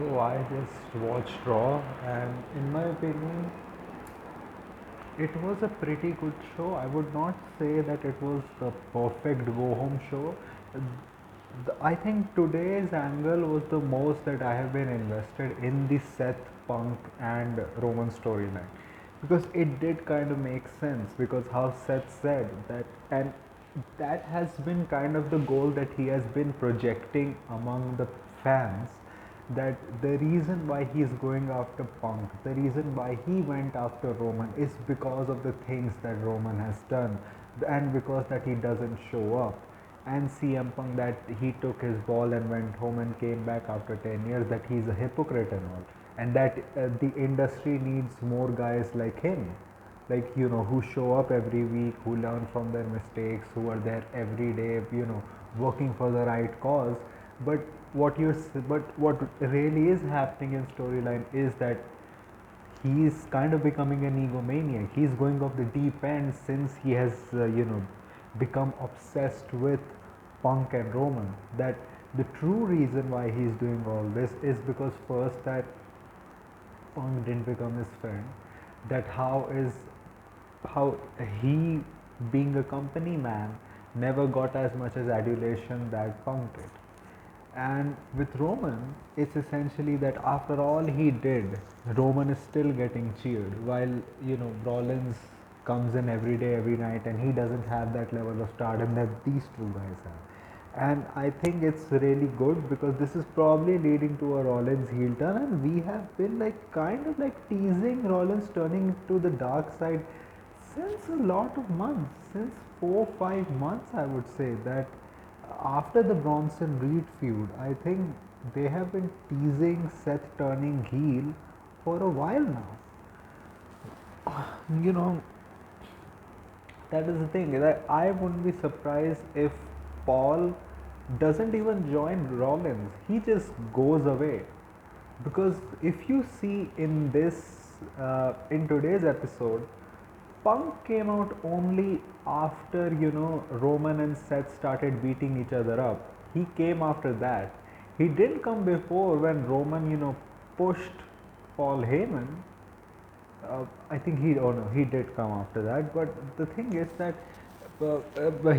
So I just watched Raw, and in my opinion, it was a pretty good show. I would not say that it was the perfect go home show. I think today's angle was the most that I have been invested in the Seth Punk and Roman storyline, because it did kind of make sense, because how Seth said that, and that has been kind of the goal that he has been projecting among the fans, that the reason why he's going after Punk, the reason why he went after Roman is because of the things that Roman has done, and because that he doesn't show up. And CM Punk, that he took his ball and went home and came back after 10 years, that he's a hypocrite and all. And that the industry needs more guys like him, like, who show up every week, who learn from their mistakes, who are there every day, working for the right cause. But what really is happening in storyline is that he's kind of becoming an egomaniac. He's going off the deep end since he has become obsessed with Punk and Roman. That the true reason why he's doing all this is because, first, that Punk didn't become his friend, that how he, being a company man, never got as much as adulation that Punk did. And with Roman, it's essentially that after all he did, Roman is still getting cheered, while Rollins comes in every day, every night, and he doesn't have that level of stardom that these two guys have. And I think it's really good, because this is probably leading to a Rollins heel turn, and we have been like kind of like teasing Rollins turning to the dark side since a lot of months, since 4 5 months, I would say. That after the Bronson Reed feud, I think they have been teasing Seth turning heel for a while now. You know, that is the thing. That I wouldn't be surprised if Paul doesn't even join Rollins. He just goes away. Because if you see in in today's episode, Punk came out only after Roman and Seth started beating each other up. He came after that. He didn't come before, when Roman pushed Paul Heyman. I think oh no, he did come after that. But the thing is that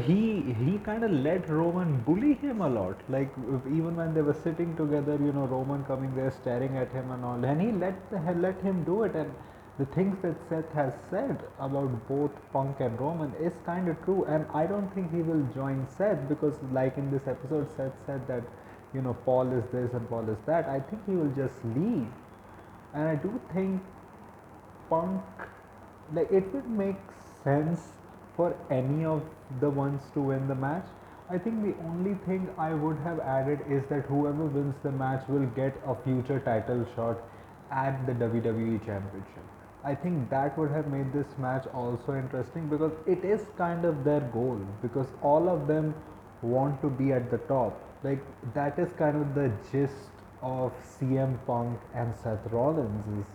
he kind of let Roman bully him a lot. Like, even when they were sitting together, Roman coming there staring at him and all, and he let him do it. And the things that Seth has said about both Punk and Roman is kind of true. And I don't think he will join Seth, because, like in this episode, Seth said that Paul is this and Paul is that. I think he will just leave. And I do think Punk, like, it would make sense for any of the ones to win the match. I think the only thing I would have added is that whoever wins the match will get a future title shot at the WWE Championship. I think that would have made this match also interesting, because it is kind of their goal, because all of them want to be at the top. Like, that is kind of the gist of CM Punk and Seth Rollins, is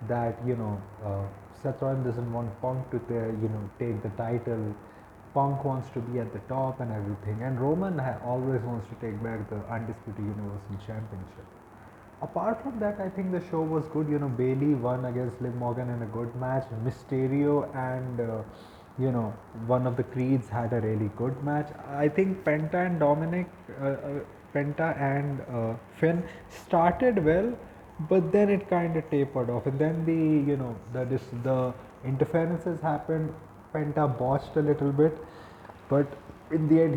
that Seth Rollins doesn't want Punk to take the title. Punk wants to be at the top and everything, and Roman always wants to take back the undisputed Universal Championship. Apart from that, I think the show was good. Bailey won against Liv Morgan in a good match. Mysterio and one of the Creeds had a really good match. I think Penta and Finn started well, but then it kind of tapered off, and then the interferences happened. Penta botched a little bit, but in the end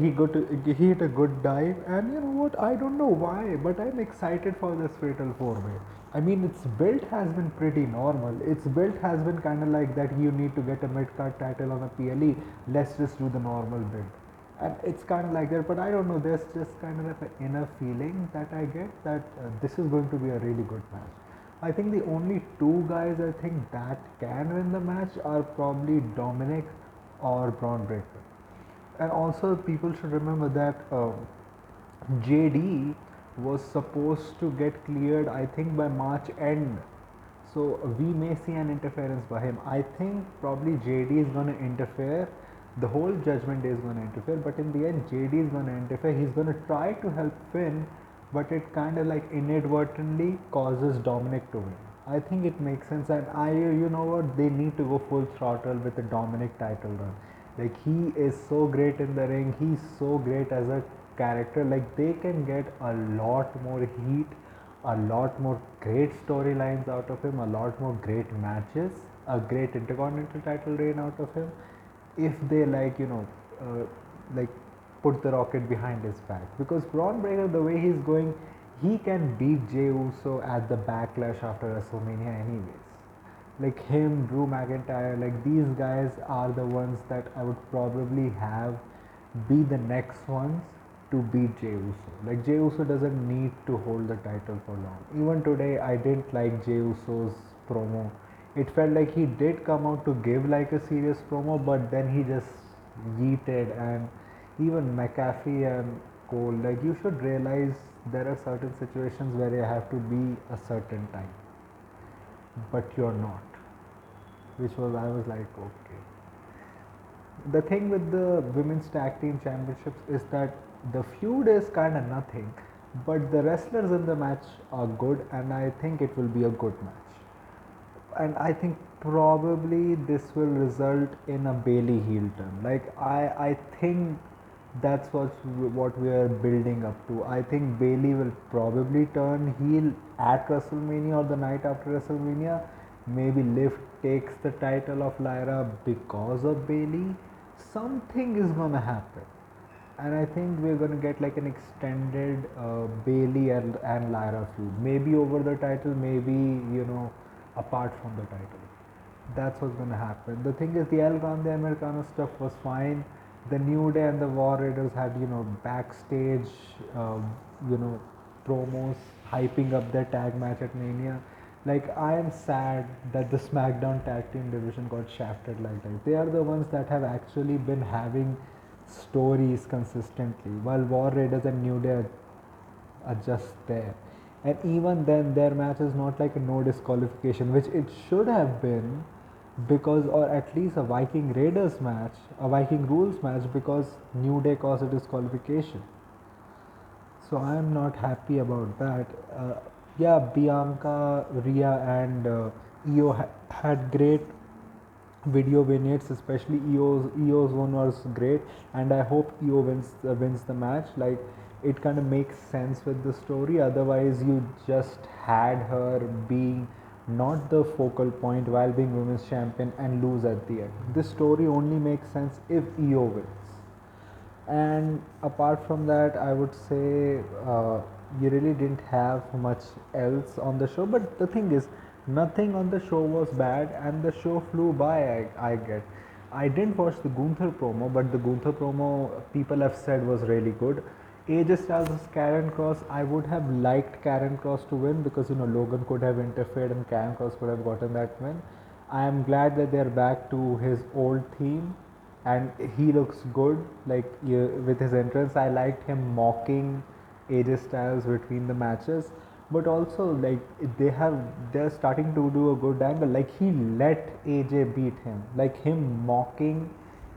he hit a good dive. And you know what, I don't know why, but I'm excited for this fatal four way. I mean, its build has been pretty normal. Its build has been kind of like that: you need to get a mid-card title on a PLE, let's just do the normal build. And it's kind of like that, but I don't know, there's just kind of like an inner feeling that I get that this is going to be a really good match. I think the only two guys I think that can win the match are probably Dominic or Braun Breaker. And also, people should remember that JD was supposed to get cleared, I think, by March end. So we may see an interference by him. I think probably JD is going to interfere. The whole Judgment Day is going to interfere, but in the end, JD is going to interfere. He's going to try to help Finn, but it kind of like inadvertently causes Dominic to win. I think it makes sense, and you know what, they need to go full throttle with the Dominic title run. Like he is so great in the ring, he's so great as a character. Like they can get a lot more heat, a lot more great storylines out of him, a lot more great matches, a great Intercontinental title reign out of him, if they like put the rocket behind his back. Because Braun Breaker, the way he's going, he can beat Jey Uso at the Backlash after WrestleMania anyways. Like him, Drew McIntyre, like these guys are the ones that I would probably have be the next ones to beat Jey Uso. Like Jey Uso doesn't need to hold the title for long. Even today, I didn't like Jey Uso's promo. It felt like he did come out to give like a serious promo, but then he just yeeted. And even McAfee and Cole, like you should realize there are certain situations where you have to be a certain time, but you're not. Which was, I was like, okay. The thing with the women's tag team championships is that the feud is kind of nothing, but the wrestlers in the match are good, and I think it will be a good match. And I think probably this will result in a Bailey heel turn. Like I think that's what we are building up to. I think Bailey will probably turn heel at WrestleMania or the night after WrestleMania. Maybe Liv takes the title of Lyra because of Bailey. Something is gonna happen, and I think we're gonna get like an extended Bailey and Lyra feud. Maybe over the title, maybe apart from the title. That's what's gonna happen. The thing is, the El Grande Americano stuff was fine. The New Day and the War Raiders had backstage uh, you know promos hyping up their tag match at Mania. Like I am sad that the SmackDown tag team division got shafted like that. They are the ones that have actually been having stories consistently, while War Raiders and New Day are just there. And even then, their match is not like a no disqualification, which it should have been, because, or at least a Viking Raiders match, a Viking rules match, because New Day caused a disqualification. So I am not happy about that. Yeah, Bianca, Rhea, and Io had great video vignettes, especially Io's one was great, and I hope Io wins the match. Like it kind of makes sense with the story. Otherwise, you just had her being not the focal point while being women's champion and lose at the end. This story only makes sense if Io wins. And apart from that, I would say you really didn't have much else on the show. But the thing is, nothing on the show was bad, and the show flew by. I get. I didn't watch the Gunther promo, but the Gunther promo people have said was really good. AJ Styles as Karen Cross, I would have liked Karen Cross to win, because Logan could have interfered and Karen Cross could have gotten that win. I am glad that they're back to his old theme, and he looks good. Like with his entrance, I liked him mocking AJ Styles between the matches, but also like they're starting to do a good angle. Like he let AJ beat him, like him mocking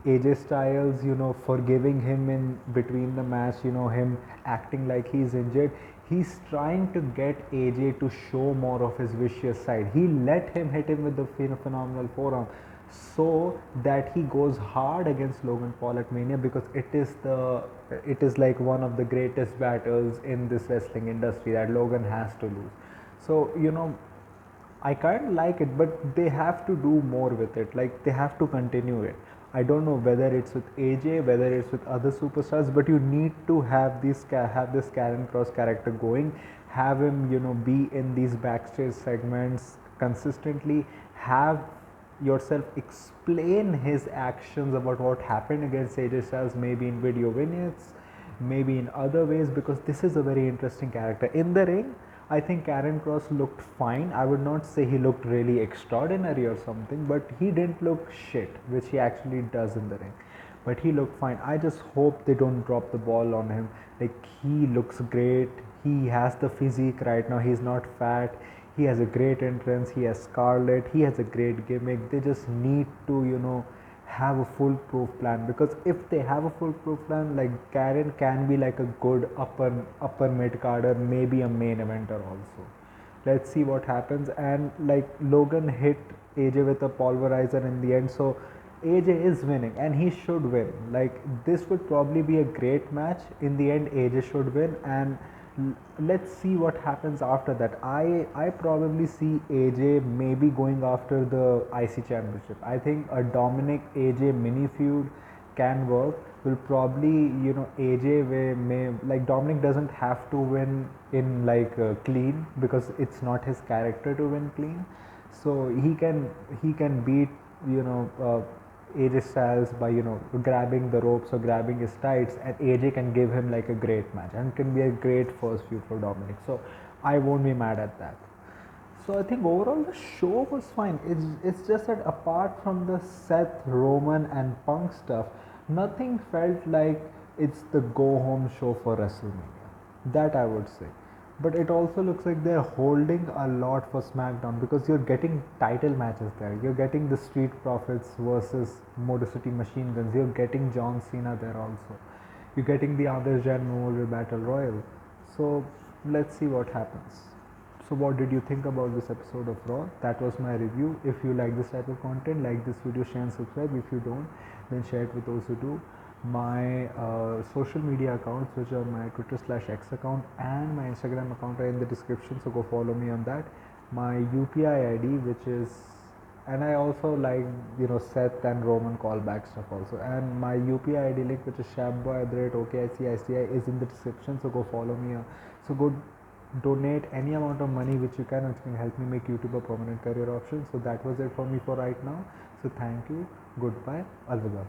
AJ Styles, forgiving him in between the match, him acting like he's injured. He's trying to get AJ to show more of his vicious side. He let him hit him with the phenomenal forearm, so that he goes hard against Logan Paul at Mania, because it is like one of the greatest battles in this wrestling industry that Logan has to lose. So I kind of like it, but they have to do more with it. Like they have to continue it. I don't know whether it's with AJ, whether it's with other superstars, but you need to have this Karen Cross character going. Have him, be in these backstage segments consistently. Have yourself explain his actions about what happened against AJ Styles, maybe in video vignettes, maybe in other ways, because this is a very interesting character. In the ring, I think Karen Cross looked fine. I would not say he looked really extraordinary or something, but he didn't look shit, which he actually does in the ring. But he looked fine. I just hope they don't drop the ball on him. Like he looks great. He has the physique right now. He's not fat. He has a great entrance. He has Scarlett. He has a great gimmick. They just need to, have a foolproof plan, because if they have a foolproof plan, like Karen can be like a good upper mid carder, maybe a main eventer also. Let's see what happens. And like Logan hit AJ with a pulverizer in the end, so AJ is winning and he should win. Like this would probably be a great match. In the end, AJ should win, and let's see what happens after that. I probably see AJ maybe going after the IC championship. I think a Dominic AJ mini feud can work. Will probably, AJ may, like, Dominic doesn't have to win in like clean, because it's not his character to win clean. So he can beat, AJ Styles by, grabbing the ropes or grabbing his tights, and AJ can give him like a great match and can be a great first feud for Dominic. So I won't be mad at that. So I think overall the show was fine. It's just that apart from the Seth, Roman, and Punk stuff, nothing felt like it's the go home show for WrestleMania. That I would say. But it also looks like they're holding a lot for SmackDown, because you're getting title matches there. You're getting the Street Profits versus Motor City Machine Guns. You're getting John Cena there also. You're getting the Adarsh Jan Memorial Battle Royal. So let's see what happens. So what did you think about this episode of Raw? That was my review. If you like this type of content, like this video, share and subscribe. If you don't, then share it with those who do. My social media accounts, which are my Twitter/X account and my Instagram account, are in the description, so go follow me on that. My UPI ID, which is, and I also like, Seth and Roman callback stuff also, and my UPI ID link, which is shabboy@OKICICI, is in the description, so go follow me. So go donate any amount of money which you can, which can help me make YouTube a permanent career option. So that was it for me for right now. So thank you, goodbye, alvida.